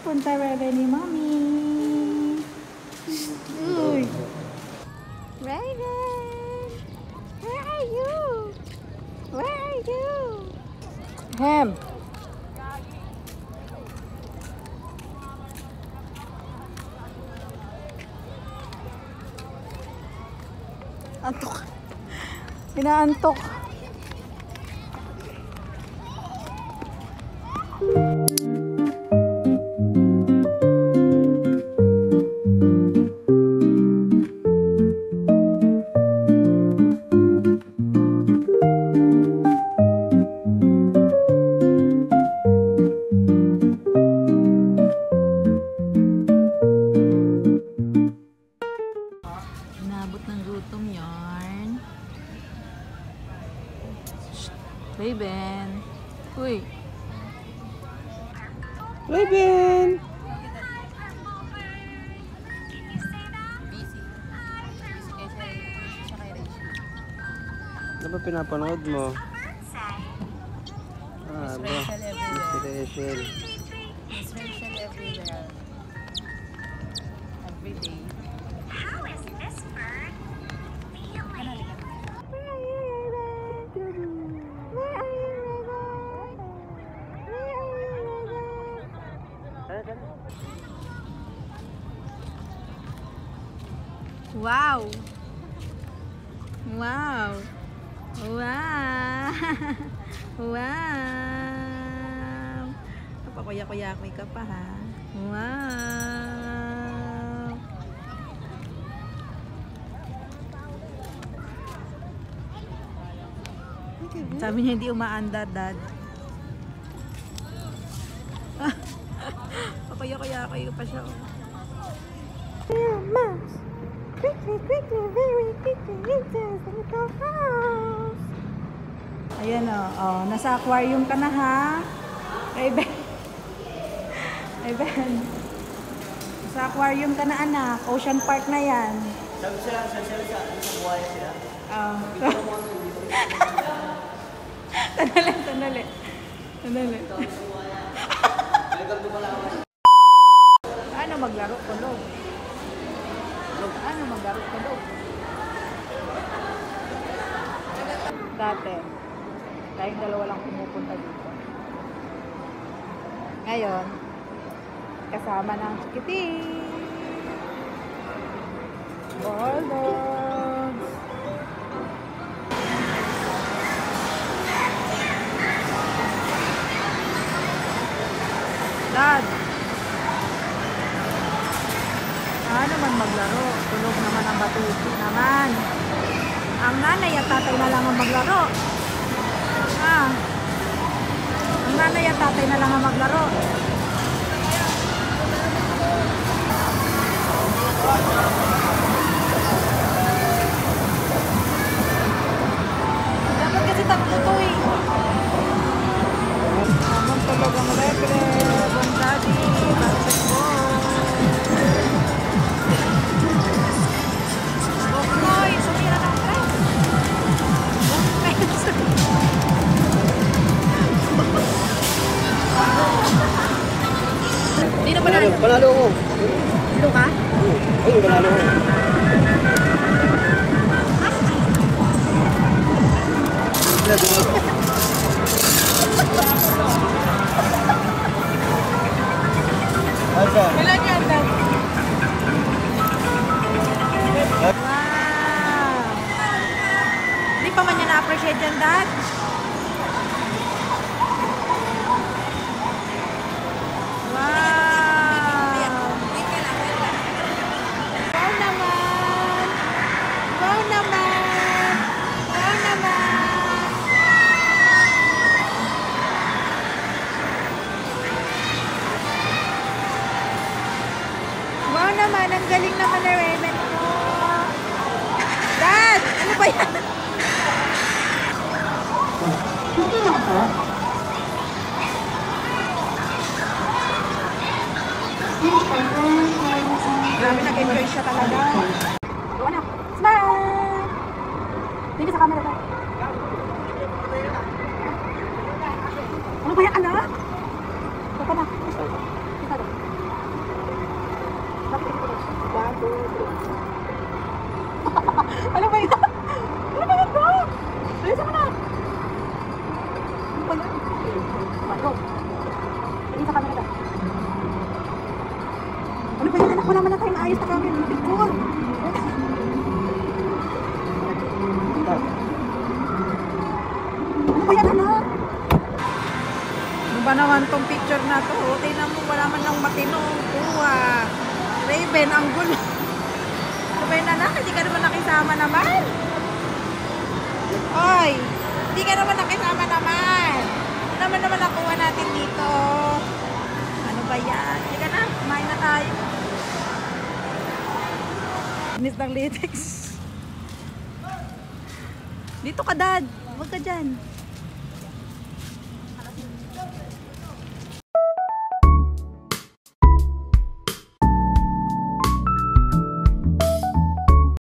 Punta Raven ni Mommy. Uy. Raven! Where are you? Where are you? Ham! Antok. Inaantok. Inabot ng gutom yarn. Raven. Uy. Raven! Ano ba pinapanood mo? Ah, ba? Miss Rachel. Miss Rachel everywhere. Every day. How is this bird feeling? Where are you, Raven? Where are you, Raven? Where are you, Raven? Wow! Wow! Wow! Wow! Napakuya-kuya-kuy ka pa, ha? Wow! Sabi niya hindi umaandar, Dad. Pakuya-kuya-kuy ka pa siya. Mouse! Quickly, quickly, very quickly, into the little house. Ayan o, nasa aquarium ka na, ha? Raven. Raven. Nasa aquarium ka na, anak. Ocean Park na yan. Sabi sila, sa buhay sila. Sandali. Ano maglaro ko, Log? Ano maglaro ko, Log? Dati, tayong dalawa lang pumupunta dito. Ngayon, kasama ng Kitty. Bulldogs. Dad, ano man maglaro? Tulog naman ang batuti naman. Ang nanay at tatay na lang ang maglaro. Ang nanay at tatay na lang ang maglaro. Dapat kasi tatlo to eh. Habang tulog ang Rebre, Bon Daddy, basketball. Boknoy, sumira ng press. Hindi na panalo. Panalo ko. Ilo ka? Ay, panalo ko. Kailan yan, Dad? Wow! Hindi pa man niya na-appreciate yan, Dad? Wow! Wow naman! Wow naman! Wow naman! Wow naman! Ang galing naman na Raven mo! Dad! Ano ba yan? Grabe, nag-enjoy siya talaga. Go anak! Smile! Tingin sa camera ba? Ano ba yan, anak? Ito pa na. Ito. Ano ba yan? Anak, wala man na tayong maayos na camera ng picture. Ano ba yan, anak? Ano ba naman tong picture na to? Tingnan mo, wala man lang matino. Kuha. Raven, ang gulo. Ano ba yun, anak? Hindi ka naman nakisama naman. Oy, hindi ka naman nakisama naman. Ano naman nakuha natin dito? Ano ba yan? Sige na, kumain na tayo. Inis ng latex. Dito ka, Dad. Huwag ka dyan.